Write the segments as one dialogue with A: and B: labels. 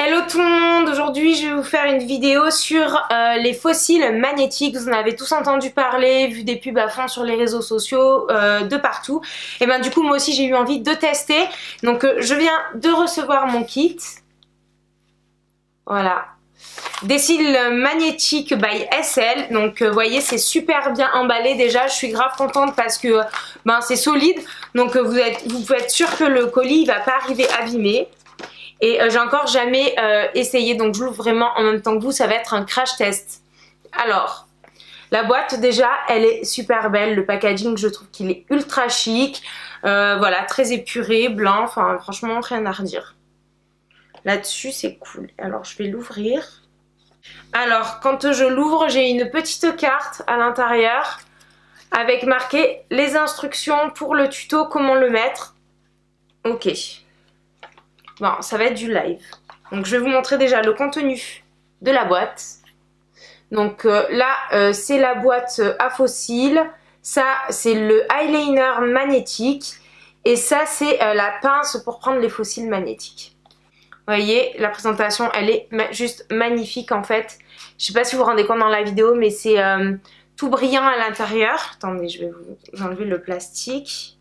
A: Hello tout le monde, aujourd'hui je vais vous faire une vidéo sur les fossiles magnétiques. Vous en avez tous entendu parler, vu des pubs à fond sur les réseaux sociaux, de partout. Et ben du coup moi aussi j'ai eu envie de tester. Donc je viens de recevoir mon kit. Voilà. Des cils magnétiques by SL. Donc vous voyez c'est super bien emballé déjà. Je suis grave contente parce que c'est solide. Donc vous pouvez être sûr que le colis il va pas arriver abîmé. Et j'ai encore jamais essayé, donc je l'ouvre vraiment en même temps que vous, ça va être un crash test. Alors, la boîte déjà, elle est super belle, le packaging je trouve qu'il est ultra chic, voilà, très épuré, blanc, enfin franchement rien à redire. Là-dessus c'est cool, alors je vais l'ouvrir. Alors quand je l'ouvre, j'ai une petite carte à l'intérieur avec marqué les instructions pour le tuto, comment le mettre. Ok. Bon, ça va être du live. Donc je vais vous montrer déjà le contenu de la boîte. Donc là, c'est la boîte à fossiles. Ça, c'est le eyeliner magnétique. Et ça, c'est la pince pour prendre les fossiles magnétiques. Vous voyez, la présentation, elle est juste magnifique en fait. Je sais pas si vous vous rendez compte dans la vidéo, mais c'est tout brillant à l'intérieur. Attendez, je vais vous enlever le plastique.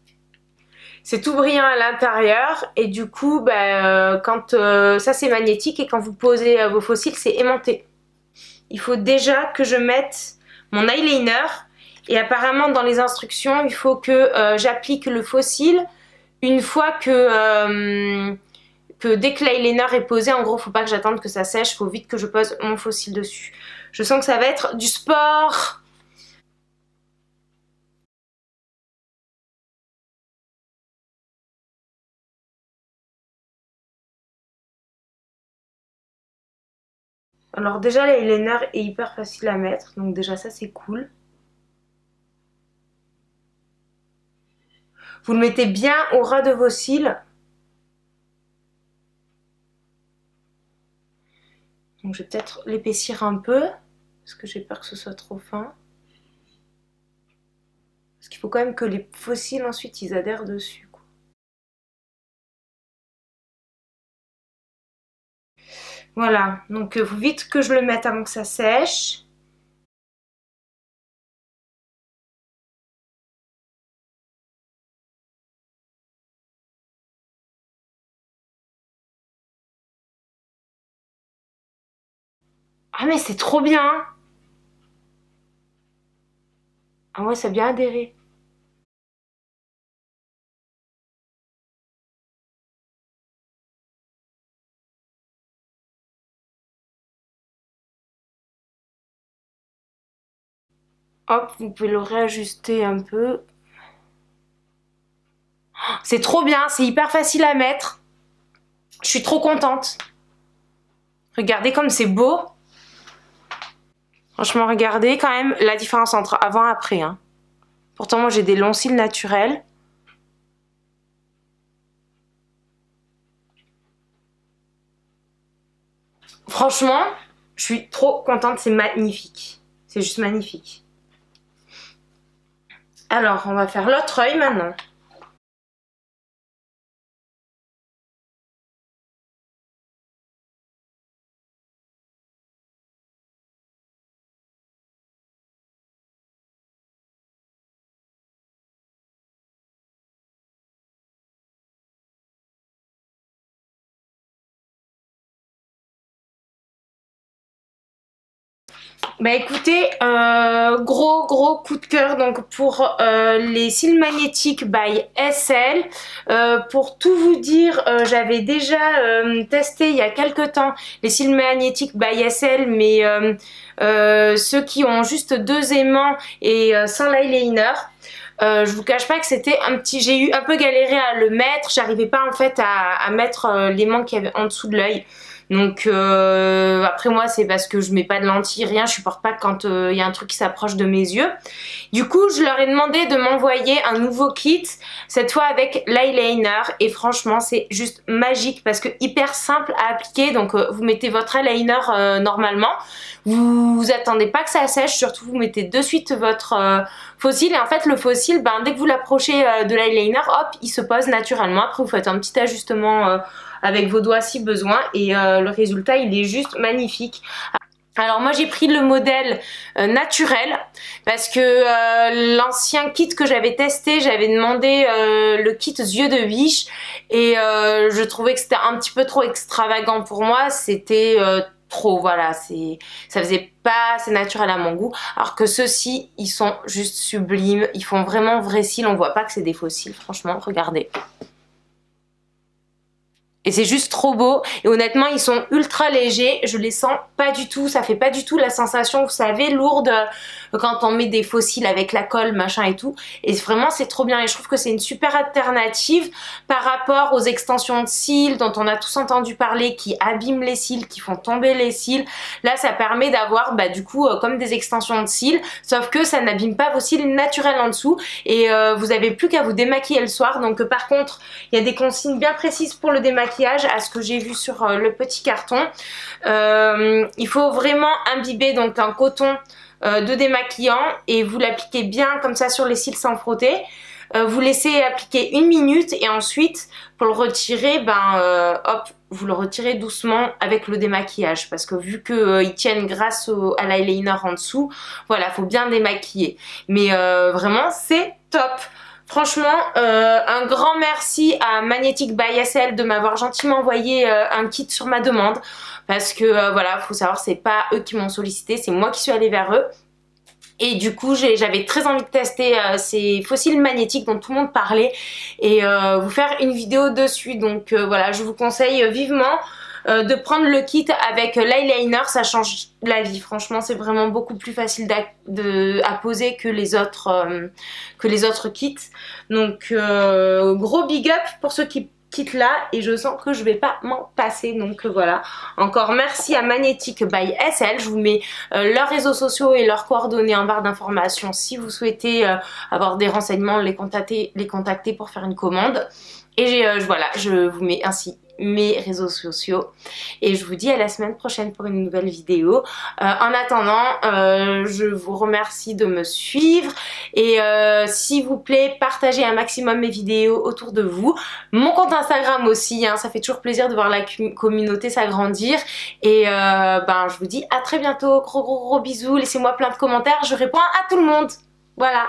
A: C'est tout brillant à l'intérieur et du coup, quand ça c'est magnétique et quand vous posez vos fossiles, c'est aimanté. Il faut déjà que je mette mon eyeliner et apparemment dans les instructions, il faut que j'applique le fossile une fois que dès que l'eyeliner est posé, en gros, faut pas que j'attende que ça sèche, faut vite que je pose mon fossile dessus. Je sens que ça va être du sport. Alors déjà l'eyeliner est hyper facile à mettre, donc déjà ça c'est cool. Vous le mettez bien au ras de vos cils. Donc je vais peut-être l'épaissir un peu, parce que j'ai peur que ce soit trop fin. Parce qu'il faut quand même que les fossiles ensuite ils adhèrent dessus, quoi. Voilà, donc il faut vite que je le mette avant que ça sèche. Ah mais c'est trop bien! Ah ouais, ça a bien adhéré. Hop, vous pouvez le réajuster un peu. C'est trop bien, c'est hyper facile à mettre. Je suis trop contente. Regardez comme c'est beau. Franchement, regardez quand même la différence entre avant et après. Hein. Pourtant, moi, j'ai des longs cils naturels. Franchement, je suis trop contente. C'est magnifique. C'est juste magnifique. Alors, on va faire l'autre œil maintenant. Bah écoutez, gros coup de cœur donc pour les cils magnétiques by SL. Pour tout vous dire, j'avais déjà testé il y a quelques temps les cils magnétiques by SL, mais ceux qui ont juste 2 aimants et sans l'eyeliner. Je vous cache pas que c'était j'ai eu un peu galéré à le mettre, j'arrivais pas en fait à mettre l'aimant qu'il y avait en dessous de l'œil. Donc après moi c'est parce que je mets pas de lentilles, rien, je supporte pas quand il y a un truc qui s'approche de mes yeux. Du coup je leur ai demandé de m'envoyer un nouveau kit, cette fois avec l'eyeliner, et franchement c'est juste magique parce que hyper simple à appliquer. Donc vous mettez votre eyeliner normalement, vous attendez pas que ça sèche, surtout vous mettez de suite votre fossile. Et en fait le fossile, ben, dès que vous l'approchez de l'eyeliner, hop, il se pose naturellement. Après vous faites un petit ajustement avec vos doigts si besoin et le résultat il est juste magnifique. Alors moi j'ai pris le modèle naturel parce que l'ancien kit que j'avais testé, j'avais demandé le kit yeux de biche et je trouvais que c'était un petit peu trop extravagant pour moi, c'était trop, voilà, ça faisait pas assez naturel à mon goût, alors que ceux-ci ils sont juste sublimes, ils font vraiment vrai cils, on voit pas que c'est des faux cils, franchement regardez. Et c'est juste trop beau et honnêtement ils sont ultra légers, je les sens pas du tout, ça fait pas du tout la sensation vous savez lourde quand on met des faux cils avec la colle machin et tout, et vraiment c'est trop bien et je trouve que c'est une super alternative par rapport aux extensions de cils dont on a tous entendu parler qui abîment les cils, qui font tomber les cils. Là ça permet d'avoir bah, du coup comme des extensions de cils, sauf que ça n'abîme pas vos cils naturels en dessous et vous avez plus qu'à vous démaquiller le soir. Donc par contre il y a des consignes bien précises pour le démaquillage à ce que j'ai vu sur le petit carton. Il faut vraiment imbiber donc un coton de démaquillant et vous l'appliquez bien comme ça sur les cils sans frotter. Vous laissez appliquer 1 minute et ensuite pour le retirer, ben hop, vous le retirez doucement avec le démaquillage parce que vu qu'ils tiennent grâce à l'eyeliner en dessous, voilà, faut bien démaquiller. Mais vraiment c'est top. Franchement, un grand merci à Magnetic by SL de m'avoir gentiment envoyé un kit sur ma demande parce que voilà, faut savoir c'est pas eux qui m'ont sollicité, c'est moi qui suis allée vers eux. Et du coup j'avais très envie de tester ces faux cils magnétiques dont tout le monde parlait et vous faire une vidéo dessus. Donc voilà, je vous conseille vivement de prendre le kit avec l'eyeliner, ça change la vie. Franchement c'est vraiment beaucoup plus facile à poser que les autres kits. Donc gros big up pour ceux qui kit là et je sens que je vais pas m'en passer, donc voilà, encore merci à Magnetic by SL. Je vous mets leurs réseaux sociaux et leurs coordonnées en barre d'informations si vous souhaitez avoir des renseignements, les contacter pour faire une commande. Et voilà, je vous mets ainsi mes réseaux sociaux et je vous dis à la semaine prochaine pour une nouvelle vidéo. En attendant je vous remercie de me suivre et s'il vous plaît partagez un maximum mes vidéos autour de vous, mon compte Instagram aussi hein, ça fait toujours plaisir de voir la communauté s'agrandir et ben je vous dis à très bientôt, gros bisous, laissez-moi plein de commentaires, je réponds à tout le monde, voilà.